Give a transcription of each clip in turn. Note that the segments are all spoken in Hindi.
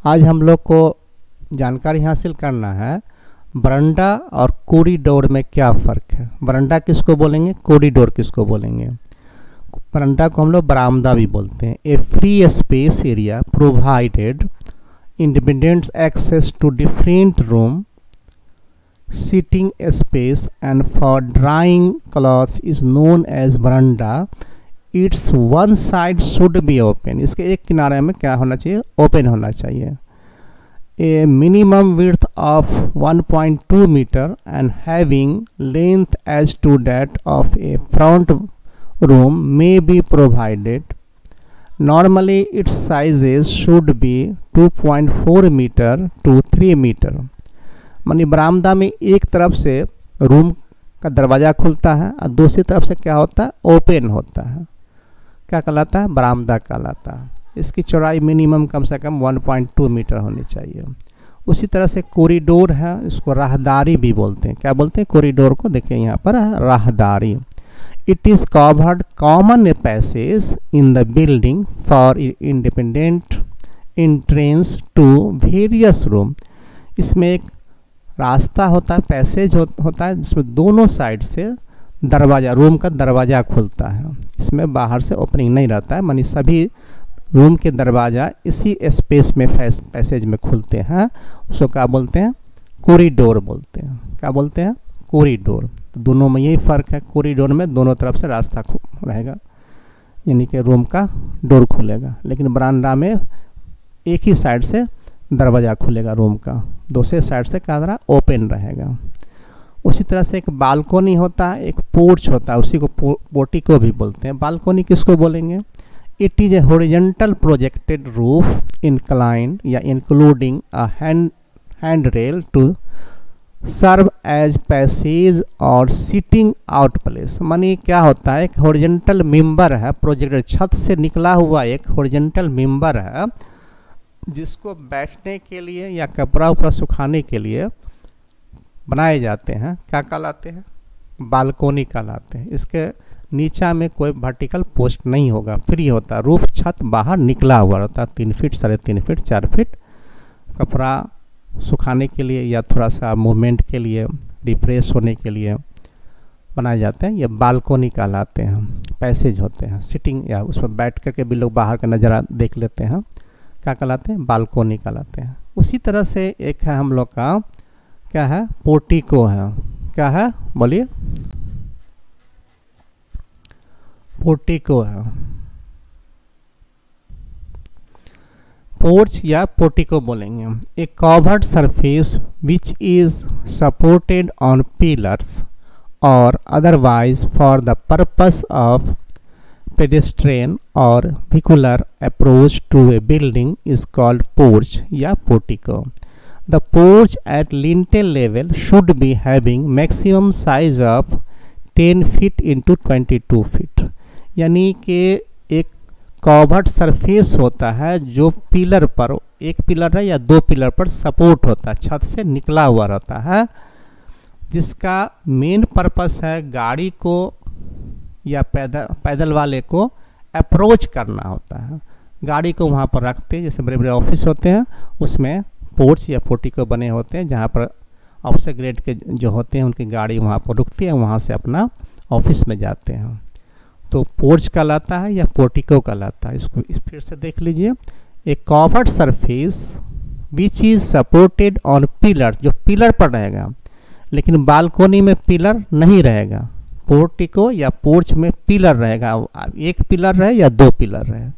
आज हम लोग को जानकारी हासिल करना है बरंडा और कॉरिडोर में क्या फ़र्क है। बरंडा किसको बोलेंगे, कॉरिडोर किसको बोलेंगे। बरंडा को हम लोग बरामदा भी बोलते हैं। A free space area provided independent access to different room, sitting space and for drying clothes is known as veranda. It's one side should be open. इसके एक किनारे में क्या होना चाहिए, ओपन होना चाहिए। A minimum width of 1.2 metre and having length as to that of a front room may be provided. Normally its sizes should be 2.4 meter to 3 meter. मानी बरामदा में एक तरफ से रूम का दरवाज़ा खुलता है और दूसरी तरफ से क्या होता है, ओपन होता है। क्या कहलाता है, बरामदा कहलाता है। इसकी चौड़ाई मिनिमम कम से कम 1.2 मीटर होनी चाहिए। उसी तरह से कॉरिडोर है, इसको राहदारी भी बोलते हैं। क्या बोलते हैं कॉरिडोर को, देखिए यहाँ पर राहदारी। It is covered common passage in the building for independent entrance to various room. इसमें एक रास्ता होता है, पैसेज होता है, जिसमें दोनों साइड से दरवाज़ा, रूम का दरवाज़ा खुलता है। इसमें बाहर से ओपनिंग नहीं रहता है, मानी सभी रूम के दरवाज़ा इसी स्पेस में पैसेज में खुलते हैं। उसको क्या बोलते हैं, कॉरिडोर बोलते हैं। क्या बोलते हैं, कॉरिडोर। तो दोनों में यही फ़र्क है, कॉरिडोर में दोनों तरफ से रास्ता रहेगा, यानी कि रूम का डोर खुलेगा, लेकिन बरामदा में एक ही साइड से दरवाज़ा खुलेगा रूम का, दूसरे साइड से क्या रहा, ओपन रहेगा। उसी तरह से एक बालकोनी होता है, एक पोर्च होता है, उसी को पोर्टिको भी बोलते हैं। बालकोनी किसको बोलेंगे, it is a horizontal projected roof inclined या including a hand rail to serve as passage और सीटिंग आउट प्लेस। मानी क्या होता है, एक हॉरिजॉन्टल मेंबर है, प्रोजेक्टेड छत से निकला हुआ एक हॉरिजॉन्टल मेंबर है, जिसको बैठने के लिए या कपड़ा उपड़ा सुखाने के लिए बनाए जाते हैं। क्या कहलाते हैं, बालकोनी कहलाते हैं। इसके नीचा में कोई वर्टिकल पोस्ट नहीं होगा, फ्री होता है, रूफ छत बाहर निकला हुआ रहता है, 3 फीट 3.5 फीट 4 फीट कपड़ा सुखाने के लिए या थोड़ा सा मूवमेंट के लिए, रिफ्रेश होने के लिए बनाए जाते हैं। ये बालकोनी कहलाते हैं, पैसेज होते हैं, सिटिंग या उस पर बैठ करके भी लोग बाहर का नज़ारा देख लेते हैं। क्या कहलाते हैं, बालकोनी कहलाते हैं। उसी तरह से एक है हम लोग का, क्या है, पोर्टिको है। क्या है, बोलिए, पोर्टिको है। पोर्च या पोर्टिको बोलेंगे। A covered surface which is supported on pillars और otherwise for the purpose of pedestrian और vehicular approach to a building is called porch या portico. The porch at lintel level should be having maximum size of 10 feet into 22 feet. यानी कि एक कवर्ड सरफेस होता है जो पिलर पर, एक पिलर है या 2 पिलर पर सपोर्ट होता है, छत से निकला हुआ रहता है, जिसका मेन पर्पस है गाड़ी को या पैदल वाले को अप्रोच करना होता है। गाड़ी को वहाँ पर रखते हैं, जैसे बड़े बड़े ऑफिस होते हैं उसमें पोर्च या पोर्टिको बने होते हैं, जहाँ पर ऑफिसर ग्रेड के जो होते हैं उनकी गाड़ी वहाँ पर रुकती है, वहाँ से अपना ऑफिस में जाते हैं। तो पोर्च कहलाता है या पोर्टिको कहलाता है। इसको फिर से देख लीजिए। A covered surface which is supported on pillar, जो पिलर पर रहेगा, लेकिन बालकोनी में पिलर नहीं रहेगा। पोर्टिको या पोर्च में पिलर रहेगा, एक पिलर रहे या 2 पिलर रहे।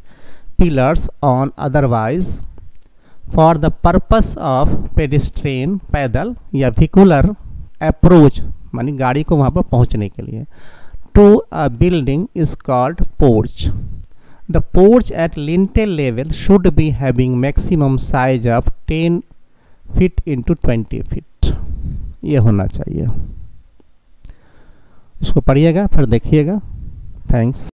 Pillars on otherwise for the purpose of pedestrian, पैदल या व्हीकुलर अप्रोच, मानी गाड़ी को वहाँ पर पहुँचने के लिए, to a building is called porch. The porch at lintel level should be having maximum size of 10 feet into 20 feet. ये होना चाहिए। इसको पढ़िएगा फिर देखिएगा। थैंक्स।